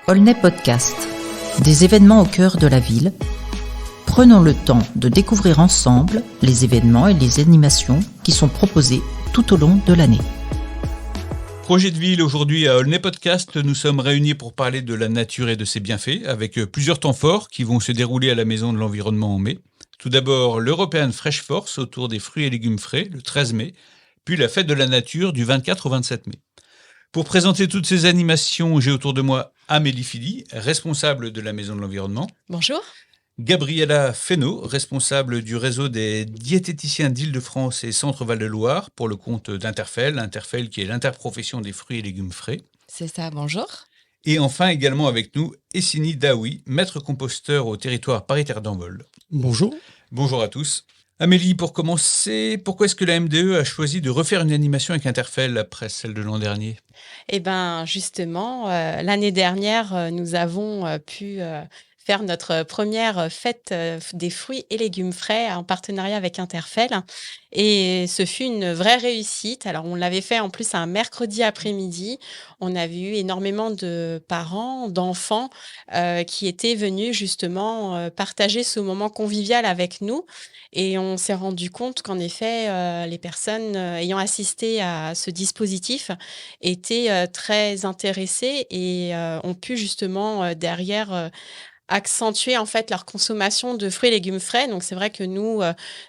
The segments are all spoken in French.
Aulnay Podcast, des événements au cœur de la ville. Prenons le temps de découvrir ensemble les événements et les animations qui sont proposés tout au long de l'année. Projet de ville, aujourd'hui à Aulnay Podcast, nous sommes réunis pour parler de la nature et de ses bienfaits, avec plusieurs temps forts qui vont se dérouler à la Maison de l'Environnement en mai. Tout d'abord, l'European Fresh Force autour des fruits et légumes frais, le 13 mai, puis la fête de la nature du 24 au 27 mai. Pour présenter toutes ces animations, j'ai autour de moi Amélie Philly, responsable de la Maison de l'Environnement. Bonjour. Gabriella Fesneau, responsable du réseau des diététiciens d'Île-de-France et Centre-Val de Loire pour le compte d'Interfel, Interfel qui est l'interprofession des fruits et légumes frais. C'est ça, bonjour. Et enfin également avec nous, Essini Daoui, maître composteur au territoire paritaire d'Envol. Bonjour. Bonjour à tous. Amélie, pour commencer, pourquoi est-ce que la MDE a choisi de refaire une animation avec Interfel après celle de l'an dernier ? Eh bien, justement, l'année dernière, nous avons pu faire notre première fête des fruits et légumes frais en partenariat avec Interfel. Et ce fut une vraie réussite. Alors, on l'avait fait en plus un mercredi après-midi. On avait eu énormément de parents, d'enfants qui étaient venus justement partager ce moment convivial avec nous. Et on s'est rendu compte qu'en effet, les personnes ayant assisté à ce dispositif étaient très intéressées et ont pu justement derrière accentuer en fait leur consommation de fruits et légumes frais. Donc c'est vrai que nous,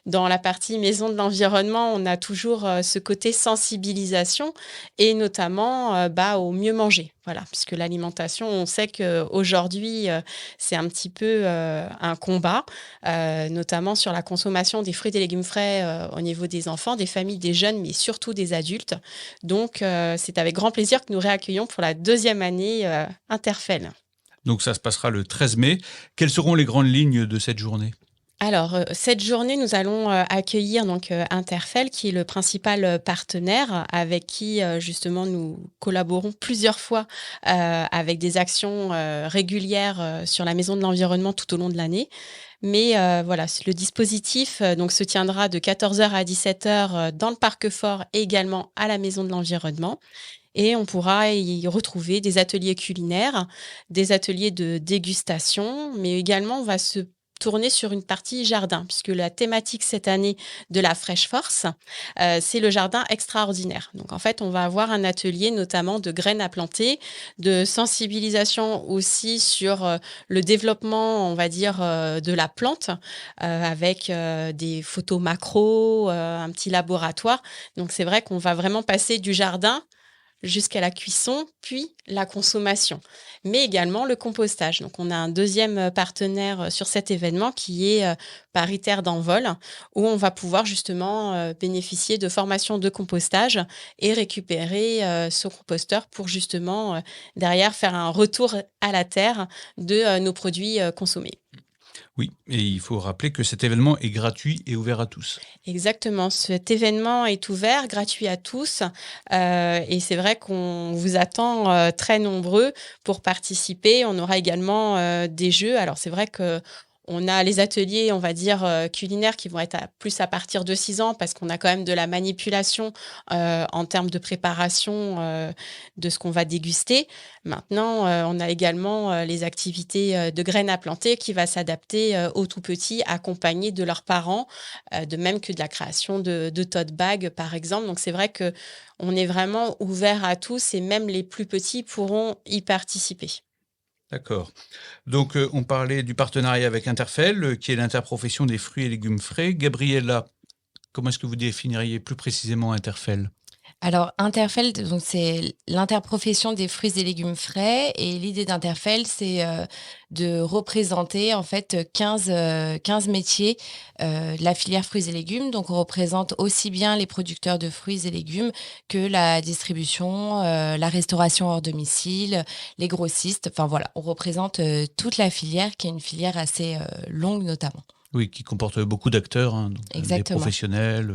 dans la partie maison de l'environnement, on a toujours ce côté sensibilisation et notamment au mieux manger. Voilà, puisque l'alimentation, on sait qu'aujourd'hui, c'est un petit peu un combat, notamment sur la consommation des fruits et des légumes frais au niveau des enfants, des familles, des jeunes, mais surtout des adultes. Donc, c'est avec grand plaisir que nous réaccueillons pour la deuxième année Interfel. Donc ça se passera le 13 mai. Quelles seront les grandes lignes de cette journée ? Alors, cette journée, nous allons accueillir donc Interfel, qui est le principal partenaire avec qui, justement, nous collaborons plusieurs fois avec des actions régulières sur la Maison de l'Environnement tout au long de l'année. Mais voilà, le dispositif donc, se tiendra de 14h à 17h dans le Parc Fort et également à la Maison de l'Environnement. Et on pourra y retrouver des ateliers culinaires, des ateliers de dégustation, mais également on va se tourner sur une partie jardin, puisque la thématique cette année de la Fresh Force, c'est le jardin extraordinaire. Donc en fait, on va avoir un atelier notamment de graines à planter, de sensibilisation aussi sur le développement, on va dire, de la plante, avec des photos macro, un petit laboratoire. Donc c'est vrai qu'on va vraiment passer du jardin jusqu'à la cuisson, puis la consommation, mais également le compostage. Donc, on a un deuxième partenaire sur cet événement qui est Paritaire d'Envol, où on va pouvoir justement bénéficier de formations de compostage et récupérer ce composteur pour justement derrière faire un retour à la terre de nos produits consommés. Oui, et il faut rappeler que cet événement est gratuit et ouvert à tous. Exactement, cet événement est ouvert, gratuit à tous et c'est vrai qu'on vous attend très nombreux pour participer. On aura également des jeux. Alors c'est vrai que on a les ateliers, on va dire, culinaires qui vont être plus à partir de 6 ans parce qu'on a quand même de la manipulation en termes de préparation de ce qu'on va déguster. Maintenant, on a également les activités de graines à planter qui va s'adapter aux tout petits, accompagnés de leurs parents, de même que de la création de tote bags, par exemple. Donc, c'est vrai qu'on est vraiment ouvert à tous et même les plus petits pourront y participer. D'accord. Donc, on parlait du partenariat avec Interfel, qui est l'interprofession des fruits et légumes frais. Gabriella, comment est-ce que vous définiriez plus précisément Interfel ? Alors, Interfel, donc, c'est l'interprofession des fruits et légumes frais. Et l'idée d'Interfel, c'est de représenter en fait 15 métiers de la filière fruits et légumes. Donc, on représente aussi bien les producteurs de fruits et légumes que la distribution, la restauration hors domicile, les grossistes. Enfin voilà, on représente toute la filière qui est une filière assez longue notamment. Oui, qui comporte beaucoup d'acteurs, donc, des professionnels,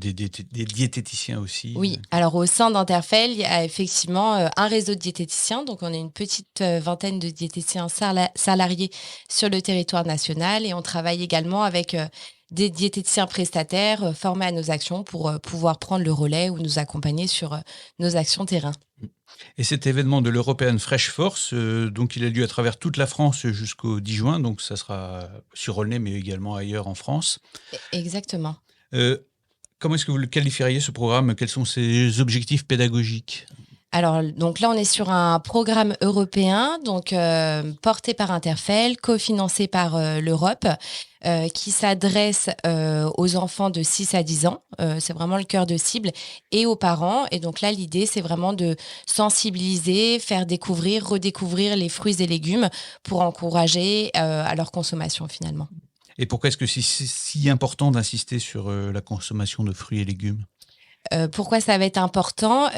des diététiciens aussi. Oui, alors au sein d'Interfel, il y a effectivement un réseau de diététiciens. Donc, on est une petite vingtaine de diététiciens salariés sur le territoire national et on travaille également avec des diététiciens prestataires formés à nos actions pour pouvoir prendre le relais ou nous accompagner sur nos actions terrain. Et cet événement de l'European Fresh Force, donc il a lieu à travers toute la France jusqu'au 10 juin, donc ça sera sur Aulnay, mais également ailleurs en France. Exactement. Comment est-ce que vous le qualifieriez, ce programme? Quels sont ses objectifs pédagogiques? Alors, donc là, on est sur un programme européen, donc porté par Interfel, cofinancé par l'Europe, qui s'adresse aux enfants de 6 à 10 ans. C'est vraiment le cœur de cible, et aux parents. Et donc là, l'idée, c'est vraiment de sensibiliser, faire découvrir, redécouvrir les fruits et légumes pour encourager à leur consommation finalement. Et pourquoi est-ce que c'est si important d'insister sur la consommation de fruits et légumes? Pourquoi ça va être important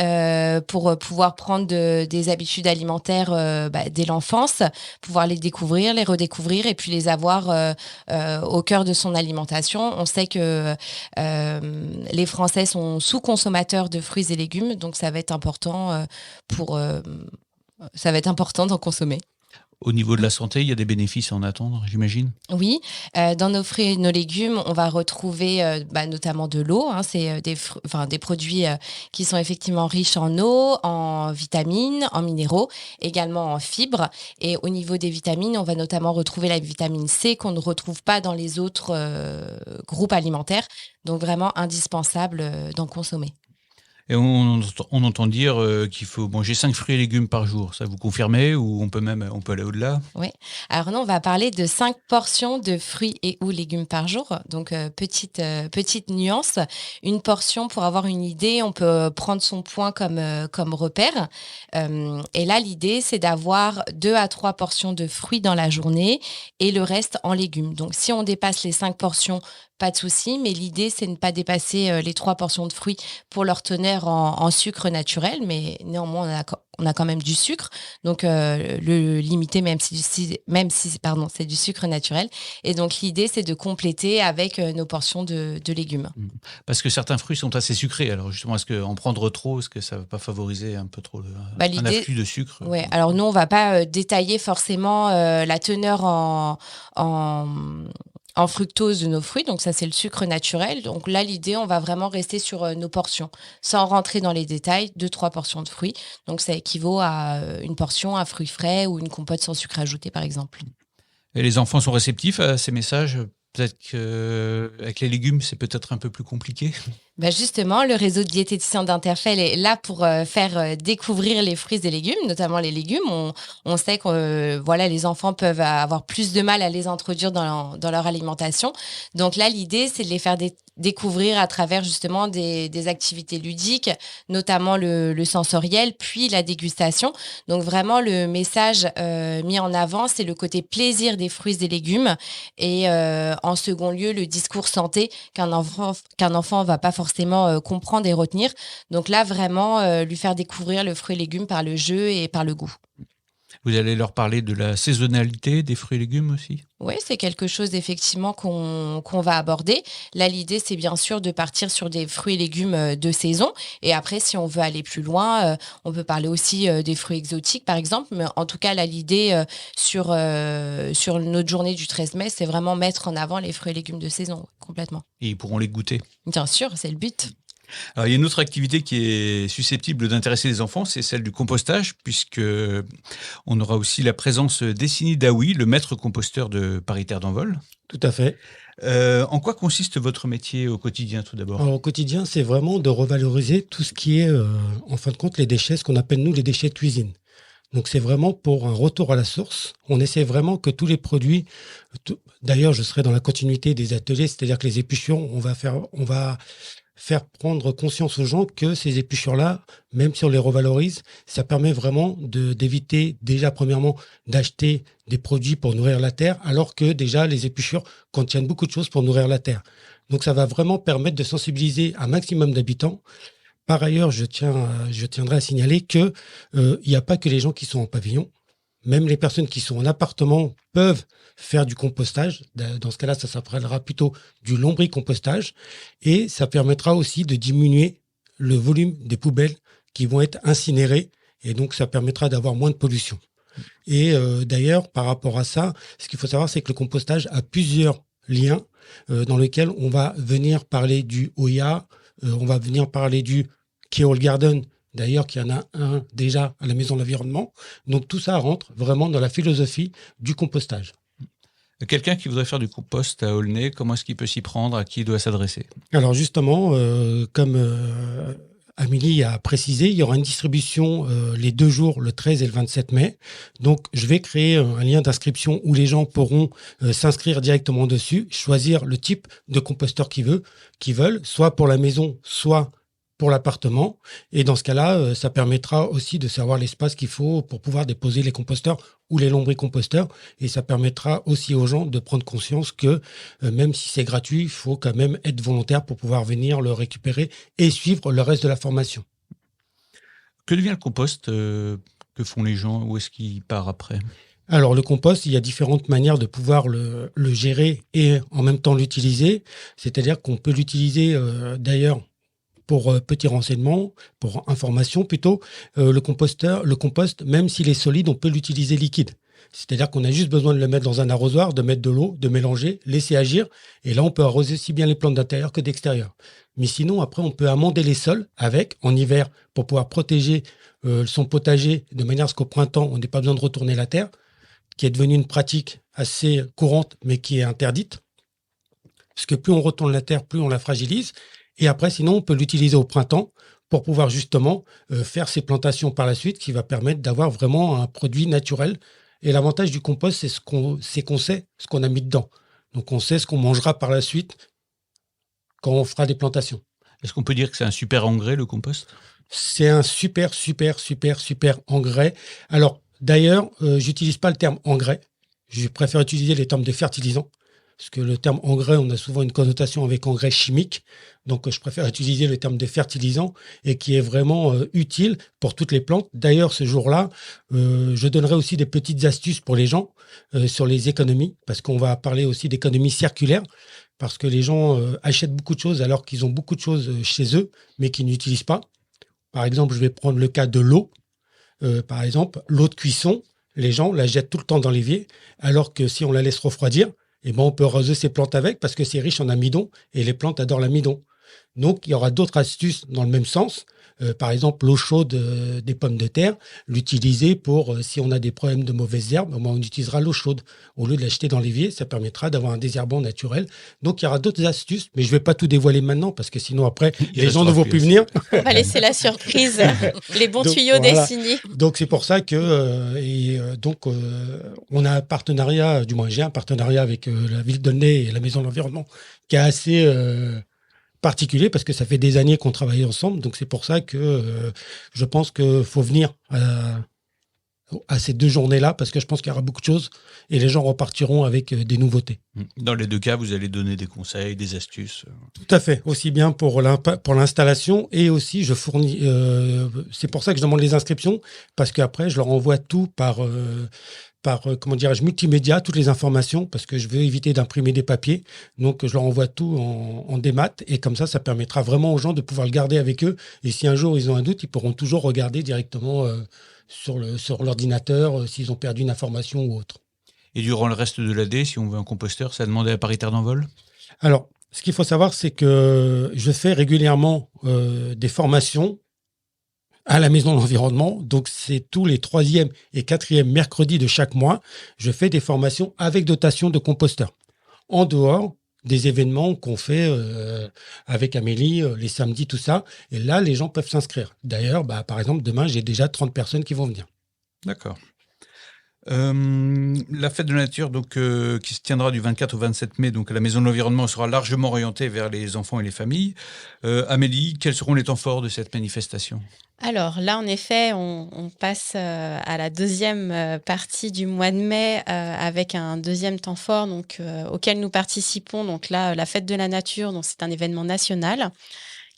pour pouvoir prendre des habitudes alimentaires dès l'enfance, pouvoir les découvrir, les redécouvrir et puis les avoir au cœur de son alimentation. On sait que les Français sont sous-consommateurs de fruits et légumes, donc ça va être important d'en consommer. Au niveau de la santé, il y a des bénéfices à en attendre, j'imagine? Oui, dans nos fruits et nos légumes, on va retrouver notamment de l'eau. C'est des produits qui sont effectivement riches en eau, en vitamines, en minéraux, également en fibres. Et au niveau des vitamines, on va notamment retrouver la vitamine C qu'on ne retrouve pas dans les autres groupes alimentaires. Donc vraiment indispensable d'en consommer. Et on entend dire qu'il faut manger 5 fruits et légumes par jour. Ça vous confirmez ou on peut aller au-delà? Oui. Alors nous, on va parler de 5 portions de fruits et ou légumes par jour. Donc petite nuance. Une portion, pour avoir une idée, on peut prendre son poids comme repère. Et là, l'idée, c'est d'avoir 2 à 3 portions de fruits dans la journée et le reste en légumes. Donc si on dépasse les 5 portions, pas de souci, mais l'idée, c'est de ne pas dépasser les 3 portions de fruits pour leur teneur en sucre naturel, mais néanmoins, on a quand même du sucre, donc le limiter, même si c'est du sucre naturel. Et donc, l'idée, c'est de compléter avec nos portions de légumes. Parce que certains fruits sont assez sucrés, alors justement, est-ce qu'en prendre trop, est-ce que ça ne va pas favoriser un peu trop un afflux de sucre? Oui, alors nous, on ne va pas détailler forcément la teneur en fructose de nos fruits, donc ça c'est le sucre naturel. Donc là, l'idée, on va vraiment rester sur nos portions, sans rentrer dans les détails, 2-3 portions de fruits. Donc ça équivaut à une portion, un fruit frais ou une compote sans sucre ajouté, par exemple. Et les enfants sont réceptifs à ces messages? Peut-être qu'avec les légumes, c'est peut-être un peu plus compliqué. Justement, le réseau de diététiciens d'Interfel est là pour faire découvrir les fruits et légumes, notamment les légumes. On sait que les enfants peuvent avoir plus de mal à les introduire dans leur alimentation. Donc là, l'idée, c'est de les faire découvrir à travers justement des activités ludiques, notamment le sensoriel, puis la dégustation. Donc vraiment, le message mis en avant, c'est le côté plaisir des fruits et légumes. Et en second lieu, le discours santé qu'un enfant va pas forcément comprendre et retenir. Donc là, vraiment, lui faire découvrir le fruit et légumes par le jeu et par le goût. Vous allez leur parler de la saisonnalité des fruits et légumes aussi? Oui, c'est quelque chose effectivement qu'on va aborder. Là, l'idée, c'est bien sûr de partir sur des fruits et légumes de saison. Et après, si on veut aller plus loin, on peut parler aussi des fruits exotiques, par exemple. Mais en tout cas, là, l'idée sur notre journée du 13 mai, c'est vraiment mettre en avant les fruits et légumes de saison, complètement. Et ils pourront les goûter? Bien sûr, c'est le but. Alors, il y a une autre activité qui est susceptible d'intéresser les enfants, c'est celle du compostage, puisque on aura aussi la présence d'Essini Daoui, le maître composteur de Paris-Terre d'Envol. Tout à fait. En quoi consiste votre métier au quotidien, tout d'abord? Alors, au quotidien, c'est vraiment de revaloriser tout ce qui est, en fin de compte, les déchets, ce qu'on appelle, nous, les déchets de cuisine. Donc, c'est vraiment pour un retour à la source. On essaie vraiment que tous les produits... D'ailleurs, je serai dans la continuité des ateliers, c'est-à-dire que les épluchures, on va faire prendre conscience aux gens que ces épluchures-là, même si on les revalorise, ça permet vraiment d'éviter déjà, premièrement, d'acheter des produits pour nourrir la terre, alors que déjà, les épluchures contiennent beaucoup de choses pour nourrir la terre. Donc, ça va vraiment permettre de sensibiliser un maximum d'habitants. Par ailleurs, je tiendrai à signaler que il n'y a pas que les gens qui sont en pavillon. Même les personnes qui sont en appartement peuvent faire du compostage. Dans ce cas-là, ça s'appellera plutôt du lombricompostage. Et ça permettra aussi de diminuer le volume des poubelles qui vont être incinérées. Et donc, ça permettra d'avoir moins de pollution. Et d'ailleurs, par rapport à ça, ce qu'il faut savoir, c'est que le compostage a plusieurs liens dans lesquels on va venir parler du Oya, on va venir parler du Keol Garden, d'ailleurs qu'il y en a un déjà à la Maison de l'Environnement. Donc tout ça rentre vraiment dans la philosophie du compostage. Quelqu'un qui voudrait faire du compost à Aulnay, comment est-ce qu'il peut s'y prendre? À qui il doit s'adresser? Alors justement, comme Amélie a précisé, il y aura une distribution les 2 jours, le 13 et le 27 mai. Donc je vais créer un lien d'inscription où les gens pourront s'inscrire directement dessus, choisir le type de composteur qu'ils veulent, soit pour la maison, soit pour l'appartement. Et dans ce cas-là, ça permettra aussi de savoir l'espace qu'il faut pour pouvoir déposer les composteurs ou les lombricomposteurs. Et ça permettra aussi aux gens de prendre conscience que même si c'est gratuit, il faut quand même être volontaire pour pouvoir venir le récupérer et suivre le reste de la formation. Que devient le compost? Que font les gens? Où est-ce qu'il part après? Alors le compost, il y a différentes manières de pouvoir le gérer et en même temps l'utiliser. C'est-à-dire qu'on peut l'utiliser d'ailleurs pour petit renseignement, pour information plutôt, le compost, même s'il est solide, on peut l'utiliser liquide. C'est-à-dire qu'on a juste besoin de le mettre dans un arrosoir, de mettre de l'eau, de mélanger, laisser agir. Et là, on peut arroser aussi bien les plantes d'intérieur que d'extérieur. Mais sinon, après, on peut amender les sols avec, en hiver, pour pouvoir protéger son potager de manière à ce qu'au printemps, on n'ait pas besoin de retourner la terre, qui est devenue une pratique assez courante, mais qui est interdite. Parce que plus on retourne la terre, plus on la fragilise. Et après, sinon, on peut l'utiliser au printemps pour pouvoir justement faire ces plantations par la suite qui va permettre d'avoir vraiment un produit naturel. Et l'avantage du compost, c'est qu'on sait ce qu'on a mis dedans. Donc, on sait ce qu'on mangera par la suite quand on fera des plantations. Est-ce qu'on peut dire que c'est un super engrais, le compost? C'est un super engrais. Alors, d'ailleurs, j'utilise pas le terme engrais. Je préfère utiliser les termes de fertilisants. Parce que le terme engrais, on a souvent une connotation avec engrais chimique. Donc, je préfère utiliser le terme de fertilisant et qui est vraiment utile pour toutes les plantes. D'ailleurs, ce jour-là, je donnerai aussi des petites astuces pour les gens sur les économies, parce qu'on va parler aussi d'économie circulaire, parce que les gens achètent beaucoup de choses alors qu'ils ont beaucoup de choses chez eux, mais qu'ils n'utilisent pas. Par exemple, je vais prendre le cas de l'eau. Par exemple, l'eau de cuisson, les gens la jettent tout le temps dans l'évier, alors que si on la laisse refroidir, eh ben, on peut arroser ses plantes avec parce que c'est riche en amidon et les plantes adorent l'amidon. Donc, il y aura d'autres astuces dans le même sens. Par exemple, l'eau chaude des pommes de terre, l'utiliser pour, si on a des problèmes de mauvaises herbes, on utilisera l'eau chaude. Au lieu de l'acheter dans l'évier, ça permettra d'avoir un désherbant naturel. Donc, il y aura d'autres astuces, mais je ne vais pas tout dévoiler maintenant parce que sinon, après, les gens ne vont plus venir. On va laisser la surprise, les bons tuyaux dessinés. Donc, c'est pour ça que on a un partenariat, du moins j'ai un partenariat avec la ville d'Aulnay et la Maison de l'Environnement qui est assez particulier parce que ça fait des années qu'on travaille ensemble. Donc, c'est pour ça que je pense qu'il faut venir à ces 2 journées-là parce que je pense qu'il y aura beaucoup de choses et les gens repartiront avec des nouveautés. Dans les 2 cas, vous allez donner des conseils, des astuces. Tout à fait. Aussi bien pour l'installation et aussi je fournis... c'est pour ça que je demande les inscriptions parce qu'après, je leur envoie tout par comment dirais-je, multimédia, toutes les informations, parce que je veux éviter d'imprimer des papiers. Donc, je leur envoie tout en démat, et comme ça permettra vraiment aux gens de pouvoir le garder avec eux. Et si un jour ils ont un doute, ils pourront toujours regarder directement sur l'ordinateur s'ils ont perdu une information ou autre. Et durant le reste de l'année, si on veut un composteur, ça demande à paritaire d'envol? Alors, ce qu'il faut savoir, c'est que je fais régulièrement des formations à la Maison de l'Environnement. Donc, c'est tous les 3e et 4e mercredis de chaque mois. Je fais des formations avec dotation de composteurs. En dehors des événements qu'on fait avec Amélie, les samedis, tout ça. Et là, les gens peuvent s'inscrire. D'ailleurs, par exemple, demain, j'ai déjà 30 personnes qui vont venir. D'accord. La fête de la nature qui se tiendra du 24 au 27 mai donc à la Maison de l'Environnement sera largement orientée vers les enfants et les familles. Amélie, quels seront les temps forts de cette manifestation? Alors là, en effet, on passe à la 2e partie du mois de mai avec un 2e temps fort auquel nous participons. Donc là, la fête de la nature, donc c'est un événement national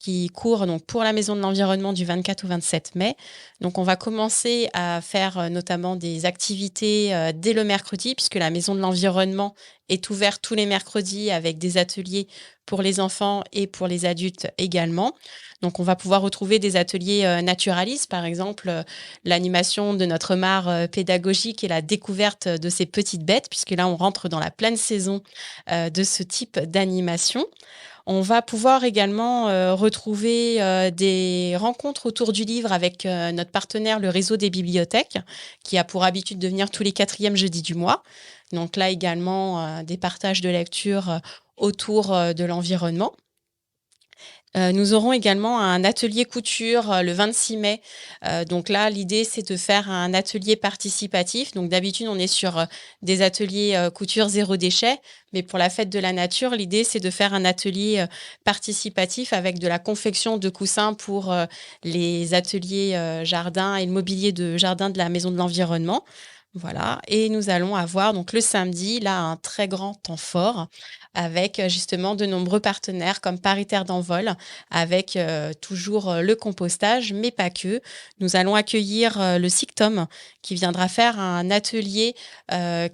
qui court donc pour la Maison de l'Environnement du 24 au 27 mai. Donc, on va commencer à faire notamment des activités dès le mercredi, puisque la Maison de l'Environnement est ouverte tous les mercredis avec des ateliers pour les enfants et pour les adultes également. Donc, on va pouvoir retrouver des ateliers naturalistes, par exemple l'animation de notre mare pédagogique et la découverte de ces petites bêtes, puisque là, on rentre dans la pleine saison de ce type d'animation. On va pouvoir également retrouver des rencontres autour du livre avec notre partenaire, le réseau des bibliothèques, qui a pour habitude de venir tous les 4e jeudis du mois. Donc là également, des partages de lecture autour de l'environnement. Nous aurons également un atelier couture le 26 mai. Donc là, l'idée, c'est de faire un atelier participatif. Donc d'habitude, on est sur des ateliers couture zéro déchet. Mais pour la fête de la nature, l'idée, c'est de faire un atelier participatif avec de la confection de coussins pour les ateliers jardin et le mobilier de jardin de la Maison de l'Environnement. Voilà, et nous allons avoir donc le samedi, là, un très grand temps fort avec justement de nombreux partenaires comme Paris Terre d'Envol, avec toujours le compostage, mais pas que. Nous allons accueillir le SICTOM qui viendra faire un atelier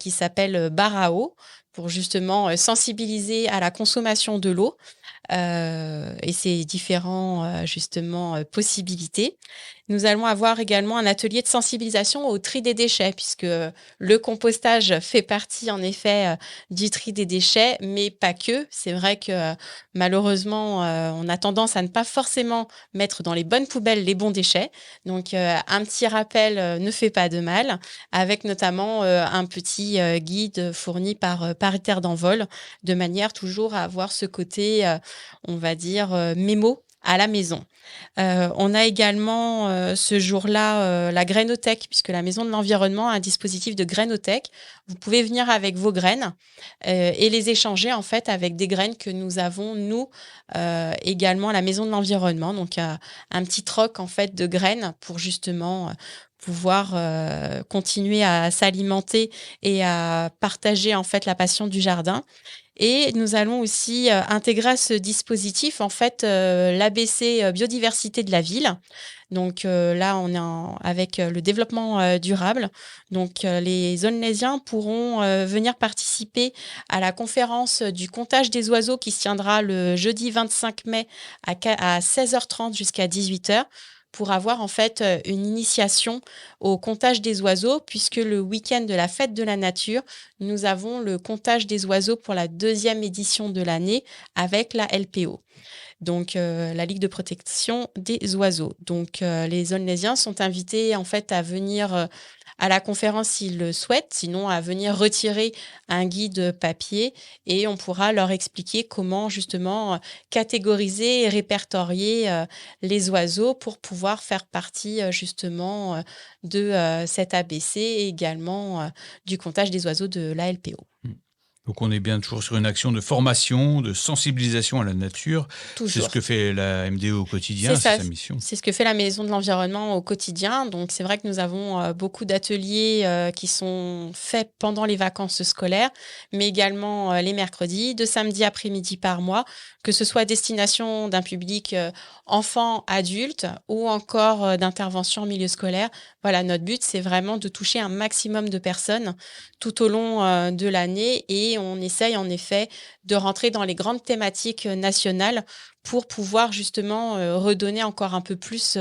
qui s'appelle Bar à eau pour justement sensibiliser à la consommation de l'eau et ses différentes possibilités. Nous allons avoir également un atelier de sensibilisation au tri des déchets, puisque le compostage fait partie en effet du tri des déchets, mais pas que. C'est vrai que malheureusement, on a tendance à ne pas forcément mettre dans les bonnes poubelles les bons déchets. Donc, un petit rappel ne fait pas de mal, avec notamment un petit guide fourni par Paris Terre d'Envol, de manière toujours à avoir ce côté, on va dire, mémo à la maison. On a également ce jour-là la grainothèque, puisque la Maison de l'Environnement a un dispositif de grainothèque. Vous pouvez venir avec vos graines et les échanger en fait avec des graines que nous avons, nous, également à la Maison de l'Environnement. Donc, un petit troc en fait de graines pour justement pouvoir continuer à s'alimenter et à partager en fait la passion du jardin. Et nous allons aussi intégrer à ce dispositif en fait l'ABC biodiversité de la ville. Donc là, on est avec le développement durable. Donc les Aulnaisiens pourront venir participer à la conférence du comptage des oiseaux qui se tiendra le jeudi 25 mai à 16h30 jusqu'à 18h. Pour avoir en fait une initiation au comptage des oiseaux, puisque le week-end de la fête de la nature, nous avons le comptage des oiseaux pour la 2e édition de l'année avec la LPO. Donc, la Ligue de protection des oiseaux. Donc, les Aulnaisiens sont invités en fait à venir à la conférence s'ils le souhaitent, sinon à venir retirer un guide papier et on pourra leur expliquer comment justement catégoriser et répertorier les oiseaux pour pouvoir faire partie justement de cet ABC et également du comptage des oiseaux de la LPO. Donc on est bien toujours sur une action de formation, de sensibilisation à la nature. Toujours. C'est ce que fait la MDE au quotidien, c'est sa mission. C'est ce que fait la Maison de l'Environnement au quotidien. Donc c'est vrai que nous avons beaucoup d'ateliers qui sont faits pendant les vacances scolaires, mais également les mercredis, 2 samedis après-midi par mois, que ce soit à destination d'un public enfant, adulte ou encore d'intervention en milieu scolaire. Voilà, notre but, c'est vraiment de toucher un maximum de personnes tout au long de l'année et on essaye en effet de rentrer dans les grandes thématiques nationales pour pouvoir justement redonner encore un peu plus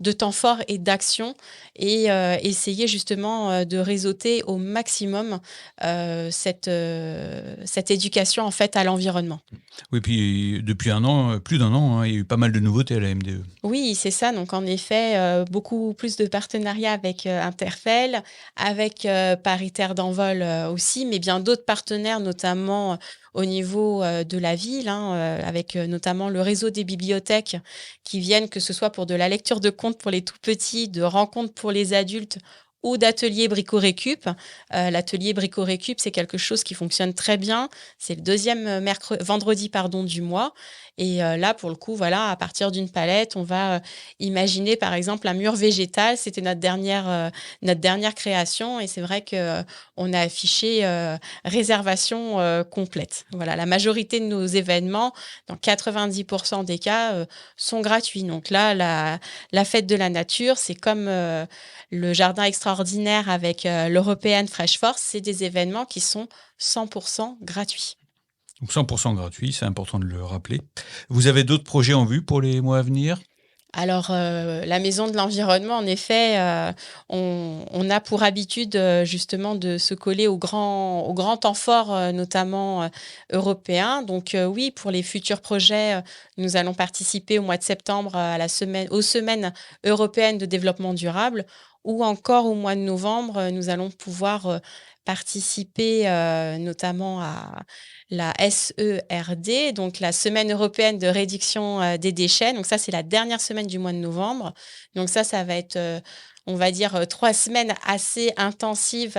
de temps fort et d'action et essayer justement de réseauter au maximum cette éducation en fait à l'environnement. Oui, puis depuis un an, plus d'un an, il y a eu pas mal de nouveautés à la MDE. Oui, c'est ça. Donc en effet, beaucoup plus de partenariats avec Interfel, avec Paris Terre d'Envol aussi, mais bien d'autres partenaires, notamment au niveau de la ville, avec notamment le réseau des bibliothèques qui viennent, que ce soit pour de la lecture de contes pour les tout petits, de rencontres pour les adultes ou d'atelier Brico-Récup. L'atelier Brico-Récup, c'est quelque chose qui fonctionne très bien. C'est le deuxième vendredi du mois. Et là, pour le coup, voilà, à partir d'une palette, on va imaginer, par exemple, un mur végétal. C'était notre dernière création. Et c'est vrai qu'on a affiché réservation complète. Voilà, la majorité de nos événements, dans 90% des cas, sont gratuits. Donc là, la fête de la nature, c'est comme le jardin extraordinaire avec l'European Fresh Force. C'est des événements qui sont 100% gratuits. Donc 100% gratuit, c'est important de le rappeler. Vous avez d'autres projets en vue pour les mois à venir ? Alors, la Maison de l'Environnement, en effet, on a pour habitude justement de se coller aux grands temps forts, notamment européens. Donc oui, pour les futurs projets, nous allons participer au mois de septembre aux semaines européennes de développement durable, ou encore au mois de novembre, nous allons pouvoir participer notamment à la SERD, donc la Semaine européenne de réduction des déchets. Donc ça, c'est la dernière semaine du mois de novembre. Donc ça va être, on va dire, 3 semaines assez intensives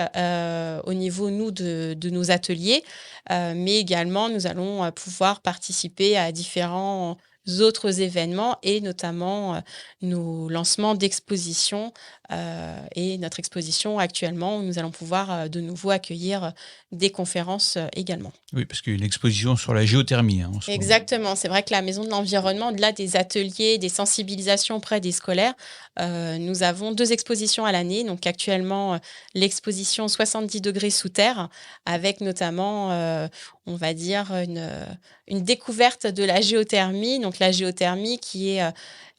au niveau, nous, de nos ateliers. Mais également, nous allons pouvoir participer à différents autres événements et notamment nos lancements d'expositions et notre exposition actuellement où nous allons pouvoir de nouveau accueillir des conférences également. Oui, parce qu'il y a une exposition sur la géothermie. En ce Exactement, c'est vrai que la Maison de l'Environnement, au-delà des ateliers, des sensibilisations auprès des scolaires, nous avons 2 expositions à l'année. Donc actuellement, l'exposition 70 degrés sous terre avec notamment, on va dire, une découverte de la géothermie. Donc la géothermie qui est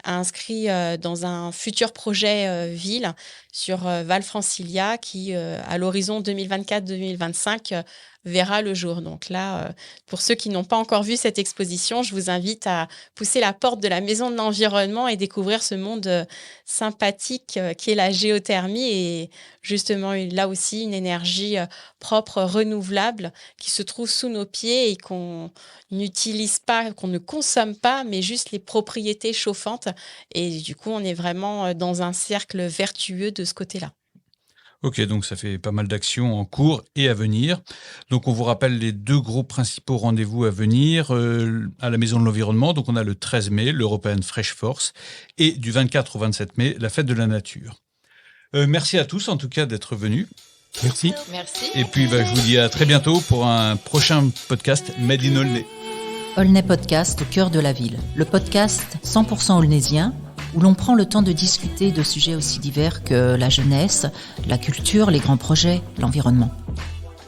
inscrit dans un futur projet ville sur Val-Francilia qui, à l'horizon 2024-2025, verra le jour. Donc là, pour ceux qui n'ont pas encore vu cette exposition, je vous invite à pousser la porte de la Maison de l'Environnement et découvrir ce monde sympathique qui est la géothermie et justement là aussi une énergie propre, renouvelable qui se trouve sous nos pieds et qu'on n'utilise pas, qu'on ne consomme pas, mais juste les propriétés chauffantes. Et du coup, on est vraiment dans un cercle vertueux de ce côté-là. Ok, donc ça fait pas mal d'actions en cours et à venir. Donc on vous rappelle les 2 gros principaux rendez-vous à venir à la Maison de l'Environnement. Donc on a le 13 mai, l'European Fresh Force, et du 24 au 27 mai, la Fête de la Nature. Merci à tous en tout cas d'être venus. Merci. Merci. Et puis je vous dis à très bientôt pour un prochain podcast Made in Aulnay. Aulnay Podcast au cœur de la ville. Le podcast 100% aulnaysien où l'on prend le temps de discuter de sujets aussi divers que la jeunesse, la culture, les grands projets, l'environnement.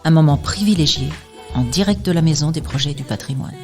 Un moment privilégié en direct de la Maison des projets du patrimoine.